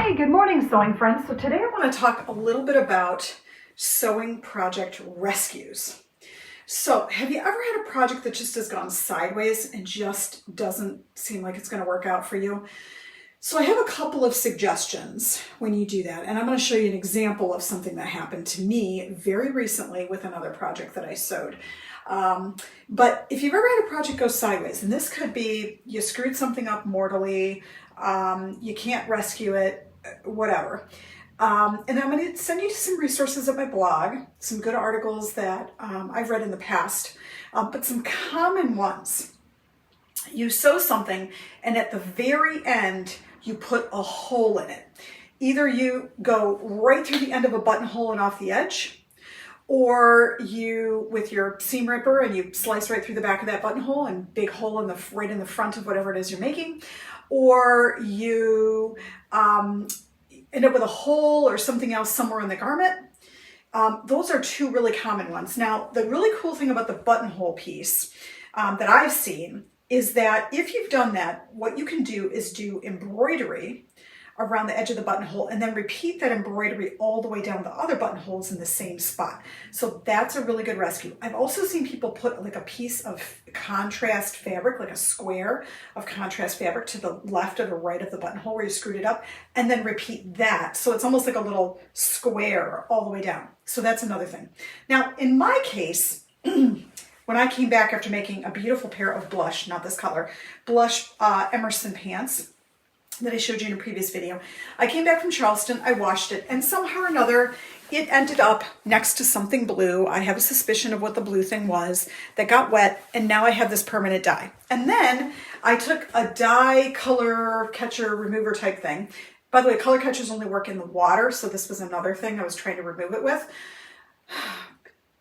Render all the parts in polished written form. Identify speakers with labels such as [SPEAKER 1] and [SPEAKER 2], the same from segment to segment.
[SPEAKER 1] Hey, good morning, sewing friends. So today I want to talk a little bit about sewing project rescues. So have you ever had a project that just has gone sideways and just doesn't seem like it's going to work out for you? So I have a couple of suggestions when you do that, and I'm going to show you an example of something that happened to me very recently with another project that I sewed. But if you've ever had a project go sideways, and this could be you screwed something up mortally, you can't rescue it, whatever. And I'm going to send you to some resources at my blog, some good articles that I've read in the past, but some common ones. You sew something and at the very end, you put a hole in it. Either you go right through the end of a buttonhole and off the edge, or you, with your seam ripper, and you slice right through the back of that buttonhole and big hole in right in the front of whatever it is you're making, or you end up with a hole or something else somewhere in the garment. Those are two really common ones. Now, the really cool thing about the buttonhole piece that I've seen is that if you've done that, what you can do is do embroidery around the edge of the buttonhole and then repeat that embroidery all the way down the other buttonholes in the same spot. So that's a really good rescue. I've also seen people put like a piece of contrast fabric, like a square of contrast fabric to the left or the right of the buttonhole where you screwed it up, and then repeat that. So it's almost like a little square all the way down. So that's another thing. Now, in my case, when I came back after making a beautiful pair of blush, not this color, blush Emerson pants that I showed you in a previous video, I came back from Charleston, I washed it, and somehow or another, it ended up next to something blue. I have a suspicion of what the blue thing was that got wet, and now I have this permanent dye. And then I took a dye color catcher remover type thing. By the way, color catchers only work in the water, so this was another thing I was trying to remove it with.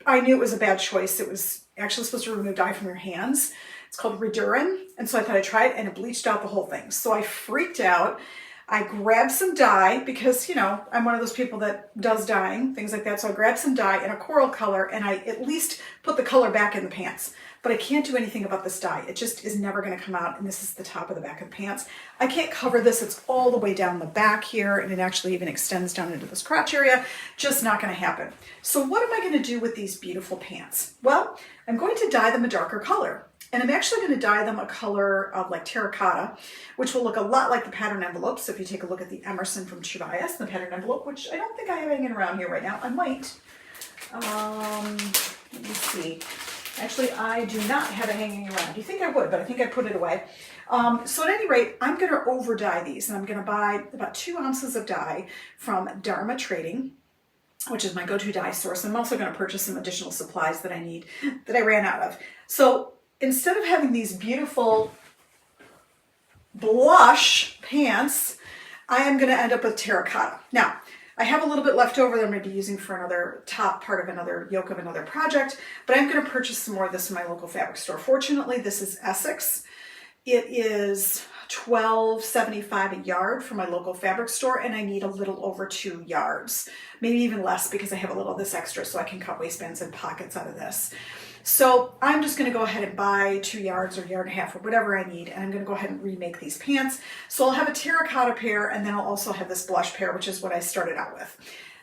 [SPEAKER 1] I knew it was a bad choice. It was actually supposed to remove dye from your hands. It's called Redurin. And so I thought I'd try it, and it bleached out the whole thing. So I freaked out. I grabbed some dye because, you know, I'm one of those people that does dyeing, things like that. So I grabbed some dye in a coral color, and I at least put the color back in the pants. But I can't do anything about this dye. It just is never going to come out. And this is the top of the back of the pants. I can't cover this. It's all the way down the back here, and it actually even extends down into this crotch area. Just not going to happen. So what am I going to do with these beautiful pants? Well, I'm going to dye them a darker color. And I'm actually going to dye them a color of like terracotta, which will look a lot like the pattern envelope. So if you take a look at the Emerson from Tobias, the pattern envelope, which I don't think I have hanging around here right now. I might. Let me see. Actually, I do not have it hanging around. You think I would, but I think I put it away. So at any rate, I'm going to over dye these, and I'm going to buy about 2 ounces of dye from Dharma Trading, which is my go-to dye source. I'm also going to purchase some additional supplies that I need that I ran out of. So instead of having these beautiful blush pants, I am going to end up with terracotta. Now, I have a little bit left over that I'm going to be using for another top part of another yoke of another project, but I'm going to purchase some more of this in my local fabric store. Fortunately, this is Essex. It is $12.75 a yard from my local fabric store, and I need a little over 2 yards, maybe even less because I have a little of this extra so I can cut waistbands and pockets out of this. So I'm just going to go ahead and buy 2 yards or 1.5 yards or whatever I need, and I'm going to go ahead and remake these pants. So I'll have a terracotta pair, and then I'll also have this blush pair, which is what I started out with.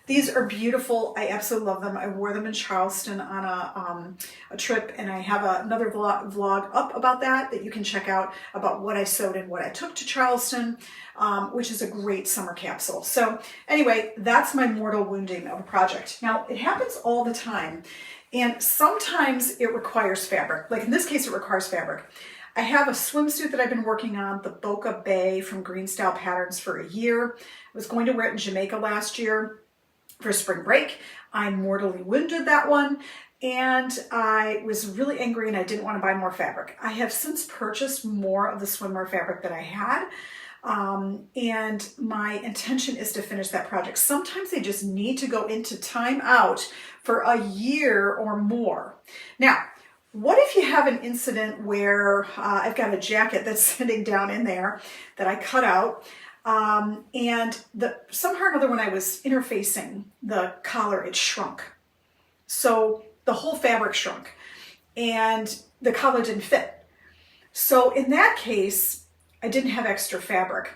[SPEAKER 1] These are beautiful. I absolutely love them. I wore them in Charleston on a trip, and I have another vlog up about that you can check out about what I sewed and what I took to Charleston, which is a great summer capsule. So anyway, that's my mortal wounding of a project. Now, it happens all the time, and sometimes it requires fabric. Like in this case, it requires fabric. I have a swimsuit that I've been working on, the Boca Bay from Green Style Patterns, for a year. I was going to wear it in Jamaica last year for spring break. I mortally wounded that one, and I was really angry, and I didn't want to buy more fabric. I have since purchased more of the swimwear fabric that I had, and my intention is to finish that project. Sometimes they just need to go into timeout for a year or more. Now, what if you have an incident where I've got a jacket that's sitting down in there that I cut out, and somehow or another when I was interfacing the collar, it shrunk. So the whole fabric shrunk, and the collar didn't fit. So in that case, I didn't have extra fabric.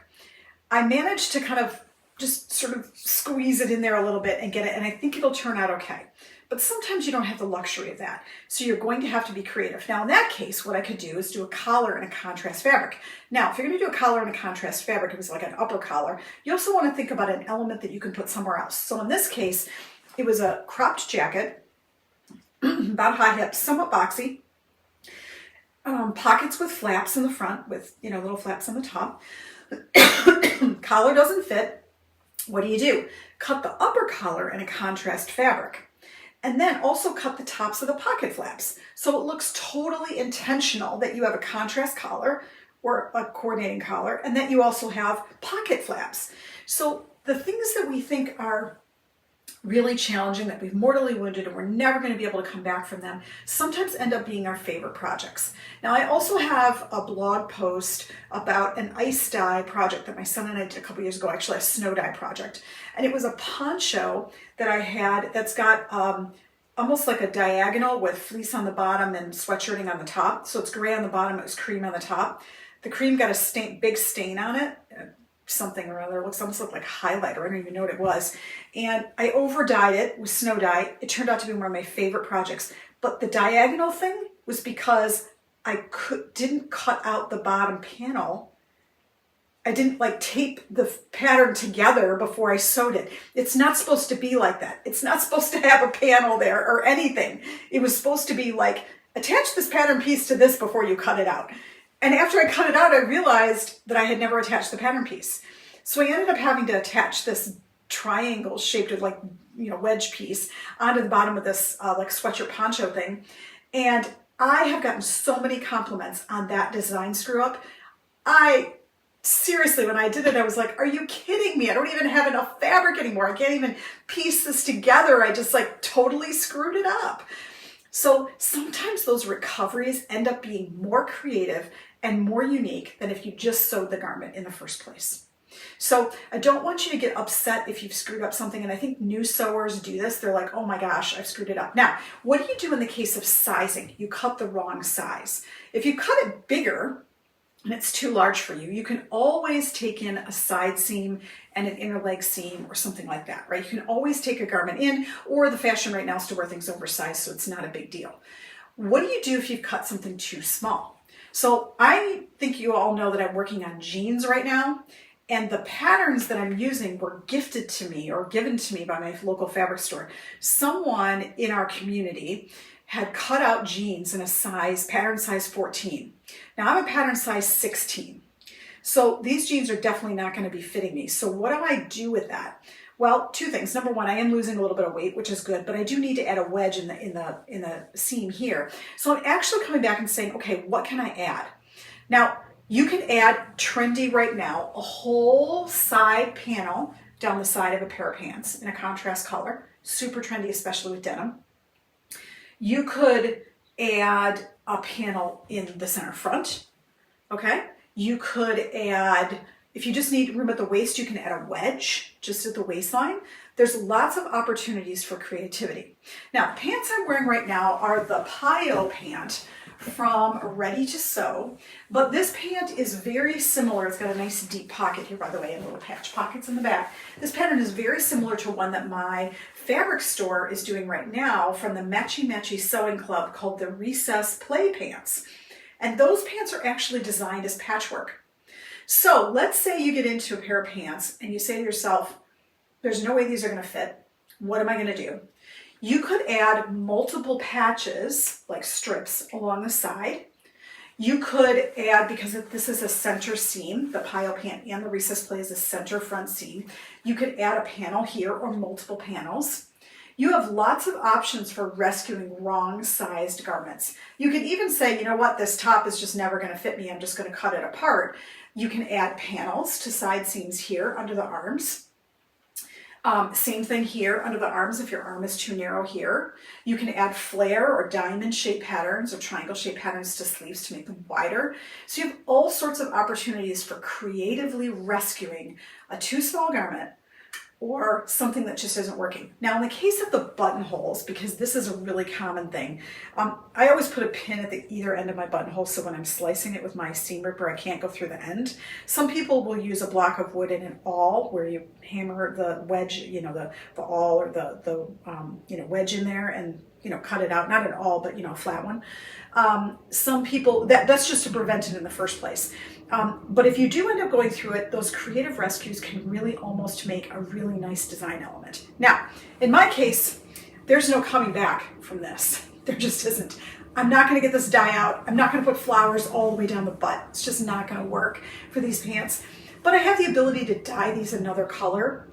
[SPEAKER 1] I managed to kind of just sort of squeeze it in there a little bit and get it, and I think it'll turn out okay. But sometimes you don't have the luxury of that. So you're going to have to be creative. Now in that case, what I could do is do a collar in a contrast fabric. Now, if you're gonna do a collar in a contrast fabric, it was like an upper collar, you also wanna think about an element that you can put somewhere else. So in this case, it was a cropped jacket, about high hips, somewhat boxy, pockets with flaps in the front with, little flaps on the top. Collar doesn't fit. What do? Cut the upper collar in a contrast fabric. And then also cut the tops of the pocket flaps. So it looks totally intentional that you have a contrast collar or a coordinating collar, and that you also have pocket flaps. So the things that we think are really challenging, that we've mortally wounded and we're never going to be able to come back from them, sometimes end up being our favorite projects. Now I also have a blog post about an ice dye project that my son and I did a couple years ago, actually a snow dye project. And it was a poncho that I had that's got almost like a diagonal with fleece on the bottom and sweatshirting on the top. So it's gray on the bottom, it was cream on the top. The cream got a big stain on it, something or other. It looks almost like highlighter. I don't even know what it was. And I over dyed it with snow dye. It turned out to be one of my favorite projects. But the diagonal thing was because I didn't cut out the bottom panel. I didn't tape the pattern together before I sewed it. It's not supposed to be like that. It's not supposed to have a panel there or anything. It was supposed to be attach this pattern piece to this before you cut it out. And after I cut it out, I realized that I had never attached the pattern piece. So I ended up having to attach this triangle shaped with wedge piece onto the bottom of this sweatshirt poncho thing. And I have gotten so many compliments on that design screw up. Seriously, when I did it, I was like, are you kidding me? I don't even have enough fabric anymore. I can't even piece this together. I just totally screwed it up. So sometimes those recoveries end up being more creative and more unique than if you just sewed the garment in the first place. So I don't want you to get upset if you've screwed up something. And I think new sewers do this. They're like, oh my gosh, I've screwed it up. Now, what do you do in the case of sizing? You cut the wrong size. If you cut it bigger, and it's too large for you, you can always take in a side seam and an inner leg seam or something like that, right? You can always take a garment in, or the fashion right now is to wear things oversized, so it's not a big deal. What do you do if you've cut something too small? So I think you all know that I'm working on jeans right now, and the patterns that I'm using were gifted to me or given to me by my local fabric store. Someone in our community had cut out jeans in a pattern size 14. Now I'm a pattern size 16. So these jeans are definitely not going to be fitting me. So what do I do with that? Well, two things. Number one, I am losing a little bit of weight, which is good, but I do need to add a wedge in the seam here. So I'm actually coming back and saying, okay, what can I add? Now, you can add trendy right now, a whole side panel down the side of a pair of pants in a contrast color. Super trendy, especially with denim. You could add a panel in the center front, okay? You could add, if you just need room at the waist, you can add a wedge just at the waistline. There's lots of opportunities for creativity. Now, the pants I'm wearing right now are the Pio pant from Ready to Sew, but this pant is very similar. It's got a nice deep pocket here, by the way, and little patch pockets in the back. This pattern is very similar to one that my fabric store is doing right now from the Matchy Matchy Sewing Club called the Recess Play Pants. And those pants are actually designed as patchwork. So let's say you get into a pair of pants and you say to yourself, there's no way these are going to fit. What am I going to do? You could add multiple patches, like strips, along the side. You could add, because this is a center seam, the Pio pant and the Recess Play is a center front seam, you could add a panel here or multiple panels. You have lots of options for rescuing wrong-sized garments. You could even say, you know what, this top is just never going to fit me. I'm just going to cut it apart. You can add panels to side seams here under the arms. Same thing here under the arms if your arm is too narrow here. You can add flare or diamond shaped patterns or triangle shaped patterns to sleeves to make them wider. So you have all sorts of opportunities for creatively rescuing a too small garment or something that just isn't working. Now, in the case of the buttonholes, because this is a really common thing, I always put a pin at the either end of my buttonhole, so when I'm slicing it with my seam ripper, I can't go through the end. Some people will use a block of wood in an awl where you hammer the wedge, the awl or the wedge in there and cut it out, not an awl, but a flat one. Some people, that's just to prevent it in the first place. But if you do end up going through it, those creative rescues can really almost make a really nice design element. Now, in my case, there's no coming back from this. There just isn't. I'm not going to get this dye out. I'm not going to put flowers all the way down the butt. It's just not going to work for these pants. But I have the ability to dye these another color.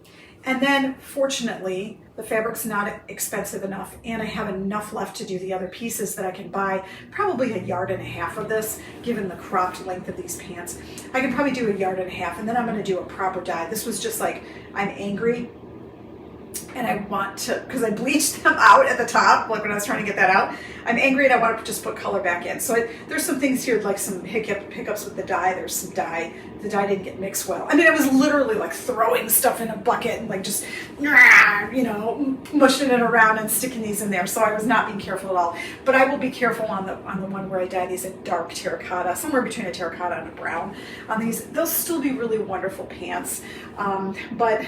[SPEAKER 1] And then, fortunately, the fabric's not expensive enough, and I have enough left to do the other pieces that I can buy probably 1.5 yards of this, given the cropped length of these pants. I can probably do 1.5 yards, and then I'm going to do a proper dye. This was just like, I'm angry, and I want to, because I bleached them out at the top, like when I was trying to get that out. I'm angry and I want to just put color back in. So there's some things here, like some hiccups with the dye. There's some dye. The dye didn't get mixed well. I mean, I was literally like throwing stuff in a bucket and like just, mushing it around and sticking these in there. So I was not being careful at all. But I will be careful on the one where I dye these a dark terracotta, somewhere between a terracotta and a brown. On these, they'll still be really wonderful pants. But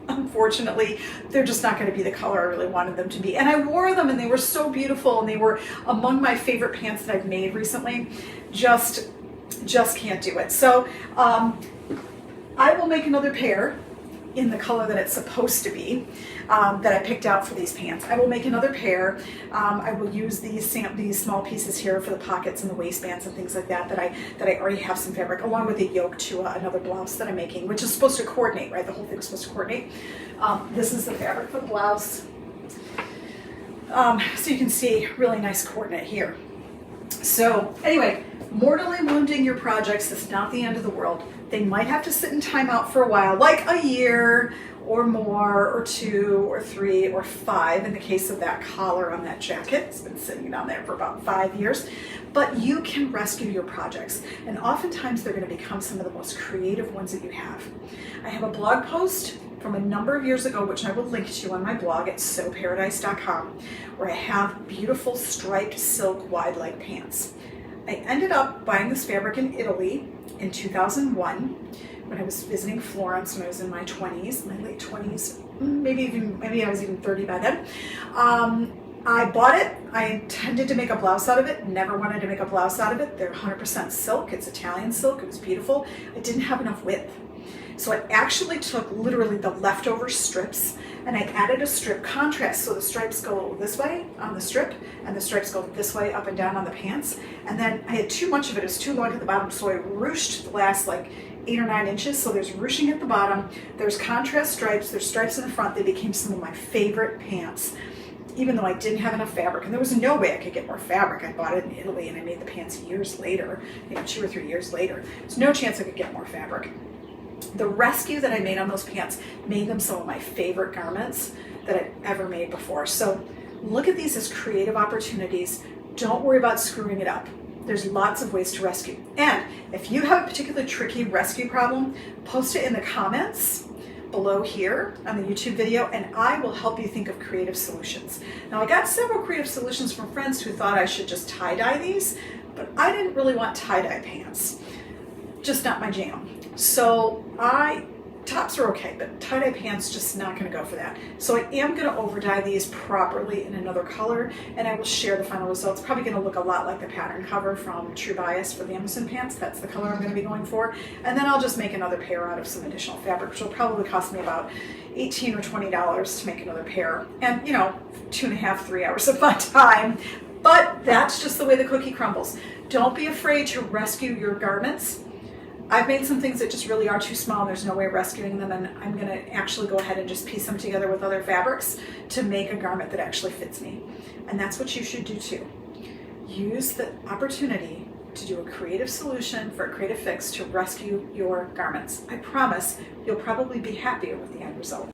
[SPEAKER 1] unfortunately, they're just not going to be the color I really wanted them to be. And I wore them and they were so beautiful and they were among my favorite pants that I've made recently. Just can't do it. So I will make another pair in the color that it's supposed to be, that I picked out for these pants. I will make another pair. I will use these small pieces here for the pockets and the waistbands and things like that I already have some fabric, along with a yoke to another blouse that I'm making, which is supposed to coordinate, right? The whole thing is supposed to coordinate. This is the fabric for the blouse. So you can see really nice coordinate here. So anyway, mortally wounding your projects is not the end of the world. They might have to sit in timeout for a while, like a year or more, or 2 or 3 or 5 in the case of that collar on that jacket. It's been sitting down there for about 5 years. But you can rescue your projects, and oftentimes they're going to become some of the most creative ones that you have. I have a blog post from a number of years ago, which I will link to on my blog at sewparadise.com, where I have beautiful striped silk wide leg pants. I ended up buying this fabric in Italy in 2001 when I was visiting Florence when I was in my 20s, my late 20s, maybe I was even 30 by then. I bought it. I intended to make a blouse out of it. Never wanted to make a blouse out of it. They're 100% silk. It's Italian silk. It was beautiful. I didn't have enough width. So I actually took literally the leftover strips and I added a strip contrast. So the stripes go this way on the strip and the stripes go this way up and down on the pants. And then I had too much of it. It was too long at the bottom. So I ruched the last like 8 or 9 inches. So there's ruching at the bottom. There's contrast stripes. There's stripes in the front. They became some of my favorite pants, even though I didn't have enough fabric. And there was no way I could get more fabric. I bought it in Italy and I made the pants years later, 2 or 3 years later. There's no chance I could get more fabric. The rescue that I made on those pants made them some of my favorite garments that I've ever made before. So look at these as creative opportunities. Don't worry about screwing it up. There's lots of ways to rescue. And if you have a particularly tricky rescue problem, post it in the comments below here on the YouTube video, and I will help you think of creative solutions. Now, I got several creative solutions from friends who thought I should just tie-dye these, but I didn't really want tie-dye pants. Just not my jam. So tops are okay, but tie-dye pants, just not going to go for that. So I am going to over-dye these properly in another color, and I will share the final results. Probably going to look a lot like the pattern cover from True Bias for the Emerson pants. That's the color I'm going to be going for. And then I'll just make another pair out of some additional fabric, which will probably cost me about $18 or $20 to make another pair. And 2.5, 3 hours of my time. But that's just the way the cookie crumbles. Don't be afraid to rescue your garments. I've made some things that just really are too small and there's no way of rescuing them, and I'm going to actually go ahead and just piece them together with other fabrics to make a garment that actually fits me. And that's what you should do too. Use the opportunity to do a creative solution for a creative fix to rescue your garments. I promise you'll probably be happier with the end result.